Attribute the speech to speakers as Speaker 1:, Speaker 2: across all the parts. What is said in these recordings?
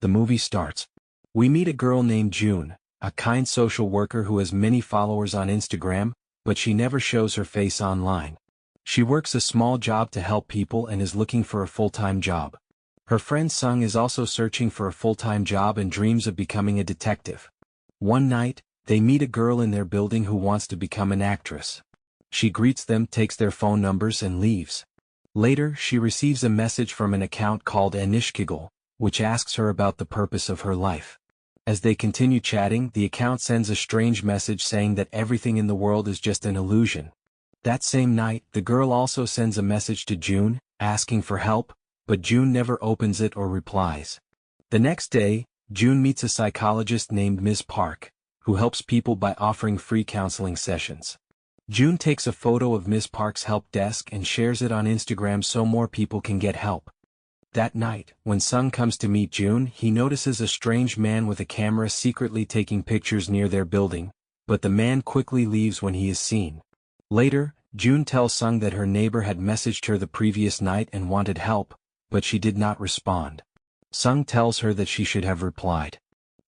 Speaker 1: The movie starts. We meet a girl named June, a kind social worker who has many followers on Instagram, but she never shows her face online. She works a small job to help people and is looking for a full-time job. Her friend Sung is also searching for a full-time job and dreams of becoming a detective. One night, they meet a girl in their building who wants to become an actress. She greets them, takes their phone numbers and leaves. Later, she receives a message from an account called unforgettable, which asks her about the purpose of her life. As they continue chatting, the account sends a strange message saying that everything in the world is just an illusion. That same night, the girl also sends a message to June, asking for help, but June never opens it or replies. The next day, June meets a psychologist named Ms. Park, who helps people by offering free counseling sessions. June takes a photo of Ms. Park's help desk and shares it on Instagram so more people can get help. That night, when Sung comes to meet June, he notices a strange man with a camera secretly taking pictures near their building, but the man quickly leaves when he is seen. Later, June tells Sung that her neighbor had messaged her the previous night and wanted help, but she did not respond. Sung tells her that she should have replied.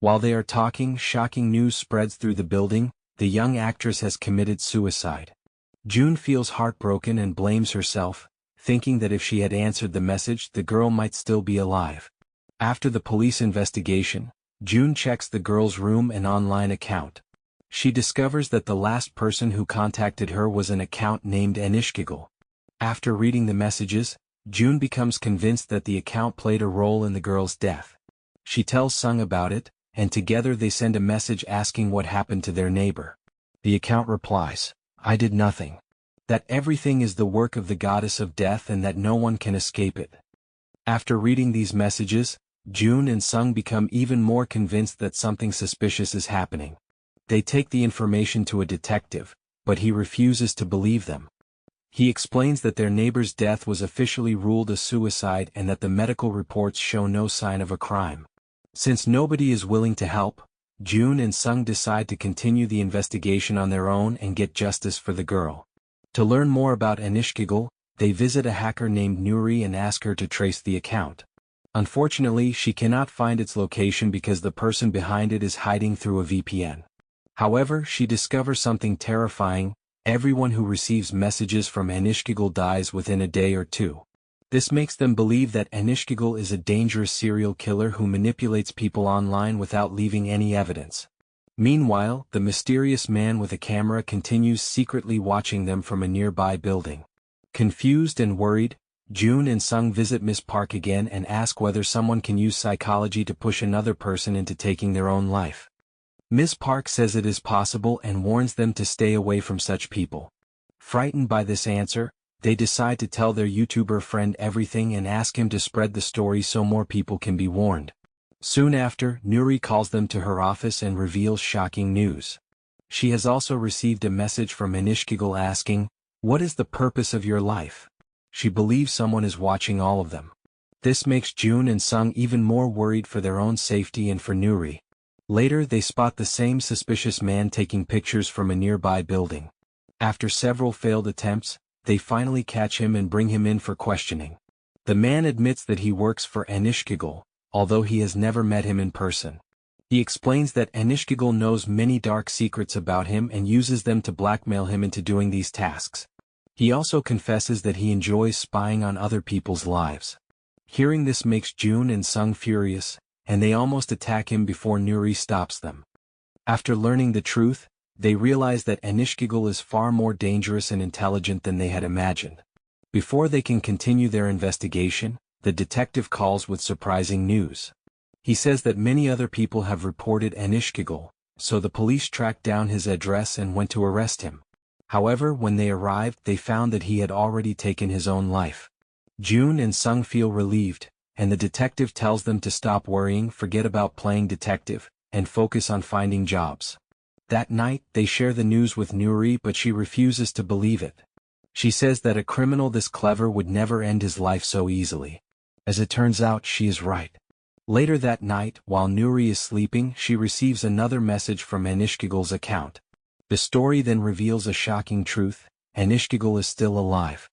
Speaker 1: While they are talking, shocking news spreads through the building: the young actress has committed suicide. June feels heartbroken and blames herself, thinking that if she had answered the message, the girl might still be alive. After the police investigation, June checks the girl's room and online account. She discovers that the last person who contacted her was an account named unforgettable. After reading the messages, June becomes convinced that the account played a role in the girl's death. She tells Sung about it, and together they send a message asking what happened to their neighbor. The account replies, "I did nothing. That everything is the work of the goddess of death and that no one can escape it." After reading these messages, June and Sung become even more convinced that something suspicious is happening. They take the information to a detective, but he refuses to believe them. He explains that their neighbor's death was officially ruled a suicide and that the medical reports show no sign of a crime. Since nobody is willing to help, June and Sung decide to continue the investigation on their own and get justice for the girl. To learn more about unforgettable, they visit a hacker named Nuri and ask her to trace the account. Unfortunately, she cannot find its location because the person behind it is hiding through a VPN. However, she discovers something terrifying: everyone who receives messages from unforgettable dies within a day or two. This makes them believe that unforgettable is a dangerous serial killer who manipulates people online without leaving any evidence. Meanwhile, the mysterious man with a camera continues secretly watching them from a nearby building. Confused and worried, June and Sung visit Miss Park again and ask whether someone can use psychology to push another person into taking their own life. Miss Park says it is possible and warns them to stay away from such people. Frightened by this answer, they decide to tell their YouTuber friend everything and ask him to spread the story so more people can be warned. Soon after, Nuri calls them to her office and reveals shocking news. She has also received a message from unforgettable asking, "What is the purpose of your life?" She believes someone is watching all of them. This makes June and Sung even more worried for their own safety and for Nuri. Later, they spot the same suspicious man taking pictures from a nearby building. After several failed attempts, they finally catch him and bring him in for questioning. The man admits that he works for unforgettable, although he has never met him in person. He explains that unforgettable knows many dark secrets about him and uses them to blackmail him into doing these tasks. He also confesses that he enjoys spying on other people's lives. Hearing this makes June and Sung furious, and they almost attack him before Nuri stops them. After learning the truth, they realize that unforgettable is far more dangerous and intelligent than they had imagined. Before they can continue their investigation, the detective calls with surprising news. He says that many other people have reported unforgettable, so the police tracked down his address and went to arrest him. However, when they arrived, they found that he had already taken his own life. June and Sung feel relieved, and the detective tells them to stop worrying, forget about playing detective, and focus on finding jobs. That night, they share the news with Nuri, but she refuses to believe it. She says that a criminal this clever would never end his life so easily. As it turns out, she is right. Later that night, while Nuri is sleeping, she receives another message from unforgettable's account. The story then reveals a shocking truth: unforgettable is still alive.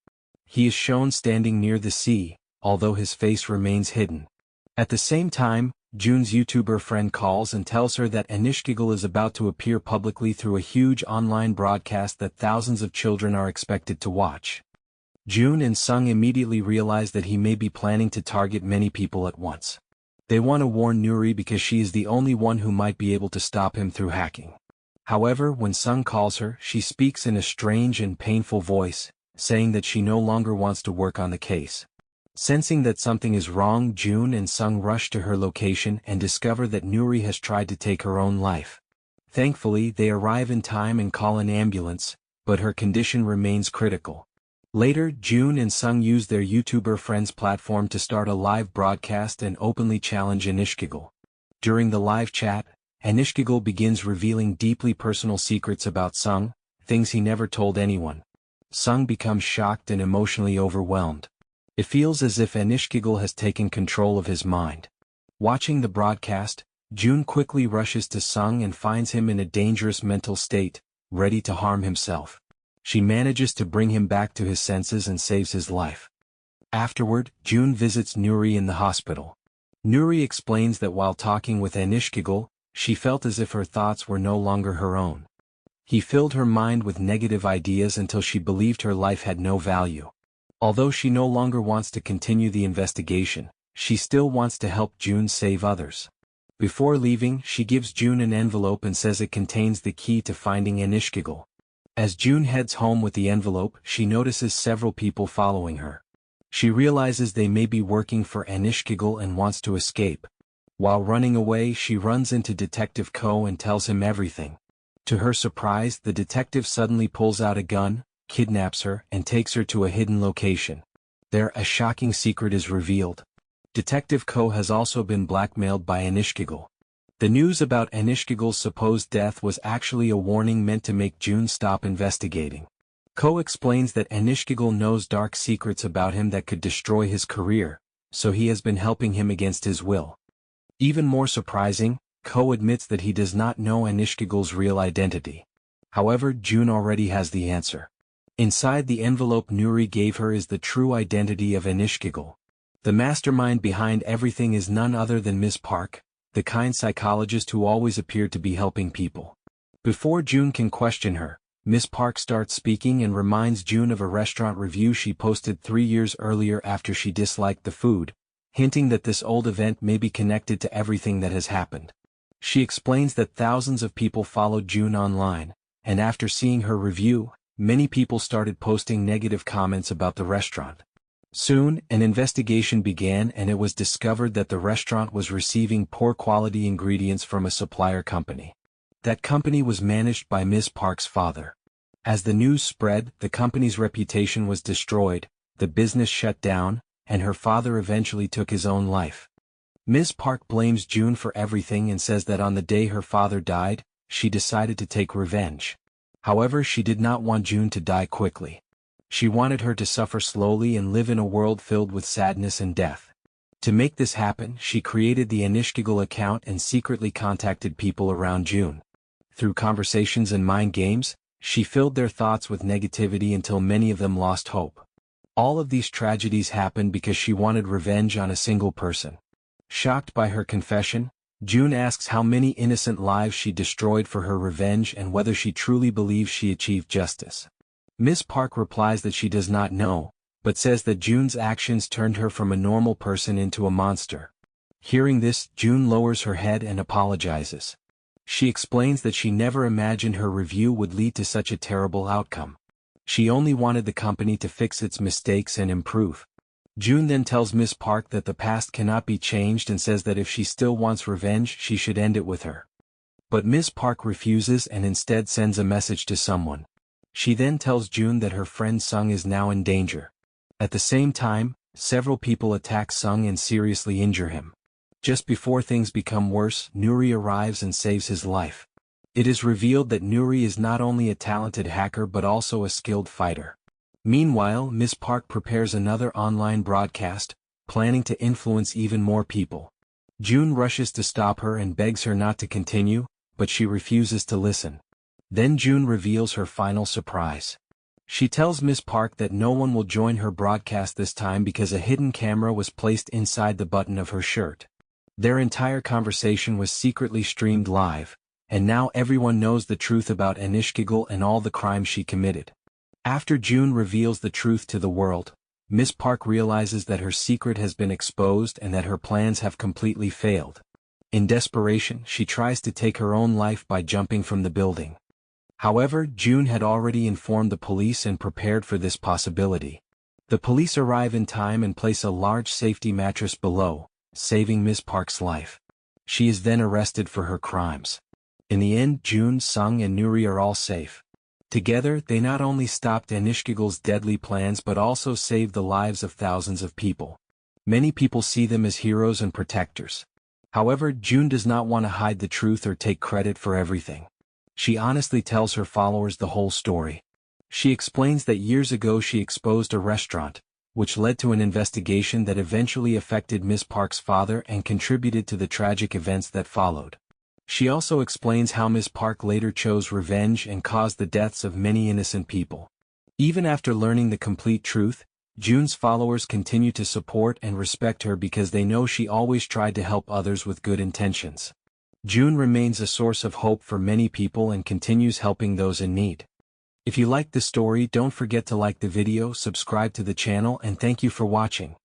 Speaker 1: He is shown standing near the sea, although his face remains hidden. At the same time, June's YouTuber friend calls and tells her that Anishkigal is about to appear publicly through a huge online broadcast that thousands of children are expected to watch. June and Sung immediately realize that he may be planning to target many people at once. They want to warn Nuri because she is the only one who might be able to stop him through hacking. However, when Sung calls her, she speaks in a strange and painful voice, saying that she no longer wants to work on the case. Sensing that something is wrong, June and Sung rush to her location and discover that Nuri has tried to take her own life. Thankfully, they arrive in time and call an ambulance, but her condition remains critical. Later, June and Sung use their YouTuber friends platform to start a live broadcast and openly challenge Anishkigal. During the live chat, Anishkigal begins revealing deeply personal secrets about Sung, things he never told anyone. Sung becomes shocked and emotionally overwhelmed. It feels as if Anishkigal has taken control of his mind. Watching the broadcast, June quickly rushes to Sung and finds him in a dangerous mental state, ready to harm himself. She manages to bring him back to his senses and saves his life. Afterward, June visits Nuri in the hospital. Nuri explains that while talking with Anishkigal, she felt as if her thoughts were no longer her own. He filled her mind with negative ideas until she believed her life had no value. Although she no longer wants to continue the investigation, she still wants to help June save others. Before leaving, she gives June an envelope and says it contains the key to finding Anishkigal. As June heads home with the envelope, she notices several people following her. She realizes they may be working for Anishkigal and wants to escape. While running away, she runs into Detective Ko and tells him everything. To her surprise, the detective suddenly pulls out a gun, kidnaps her, and takes her to a hidden location. There, a shocking secret is revealed. Detective Ko has also been blackmailed by Anishkigal. The news about Anishkigal's supposed death was actually a warning meant to make June stop investigating. Ko explains that Anishkigal knows dark secrets about him that could destroy his career, so he has been helping him against his will. Even more surprising, Ko admits that he does not know Anishkigal's real identity. However, June already has the answer. Inside the envelope Nuri gave her is the true identity of Anishkigal. The mastermind behind everything is none other than Miss Park, the kind psychologist who always appeared to be helping people. Before June can question her, Miss Park starts speaking and reminds June of a restaurant review she posted 3 years earlier after she disliked the food, hinting that this old event may be connected to everything that has happened. She explains that thousands of people followed June online, and after seeing her review, many people started posting negative comments about the restaurant. Soon, an investigation began and it was discovered that the restaurant was receiving poor quality ingredients from a supplier company. That company was managed by Ms. Park's father. As the news spread, the company's reputation was destroyed, the business shut down, and her father eventually took his own life. Ms. Park blames June for everything and says that on the day her father died, she decided to take revenge. However, she did not want June to die quickly. She wanted her to suffer slowly and live in a world filled with sadness and death. To make this happen, she created the Anishkigal account and secretly contacted people around June. Through conversations and mind games, she filled their thoughts with negativity until many of them lost hope. All of these tragedies happened because she wanted revenge on a single person. Shocked by her confession, June asks how many innocent lives she destroyed for her revenge and whether she truly believes she achieved justice. Miss Park replies that she does not know, but says that June's actions turned her from a normal person into a monster. Hearing this, June lowers her head and apologizes. She explains that she never imagined her review would lead to such a terrible outcome. She only wanted the company to fix its mistakes and improve. June then tells Miss Park that the past cannot be changed and says that if she still wants revenge, she should end it with her. But Miss Park refuses and instead sends a message to someone. She then tells June that her friend Sung is now in danger. At the same time, several people attack Sung and seriously injure him. Just before things become worse, Nuri arrives and saves his life. It is revealed that Nuri is not only a talented hacker but also a skilled fighter. Meanwhile, Miss Park prepares another online broadcast, planning to influence even more people. June rushes to stop her and begs her not to continue, but she refuses to listen. Then June reveals her final surprise. She tells Miss Park that no one will join her broadcast this time because a hidden camera was placed inside the button of her shirt. Their entire conversation was secretly streamed live, and now everyone knows the truth about Anishkigal and all the crimes she committed. After June reveals the truth to the world, Miss Park realizes that her secret has been exposed and that her plans have completely failed. In desperation, she tries to take her own life by jumping from the building. However, June had already informed the police and prepared for this possibility. The police arrive in time and place a large safety mattress below, saving Miss Park's life. She is then arrested for her crimes. In the end, June, Sung and Nuri are all safe. Together, they not only stopped Anishkigal's deadly plans but also saved the lives of thousands of people. Many people see them as heroes and protectors. However, June does not want to hide the truth or take credit for everything. She honestly tells her followers the whole story. She explains that years ago she exposed a restaurant, which led to an investigation that eventually affected Miss Park's father and contributed to the tragic events that followed. She also explains how Miss Park later chose revenge and caused the deaths of many innocent people. Even after learning the complete truth, June's followers continue to support and respect her because they know she always tried to help others with good intentions. June remains a source of hope for many people and continues helping those in need. If you liked the story, don't forget to like the video, subscribe to the channel, and thank you for watching.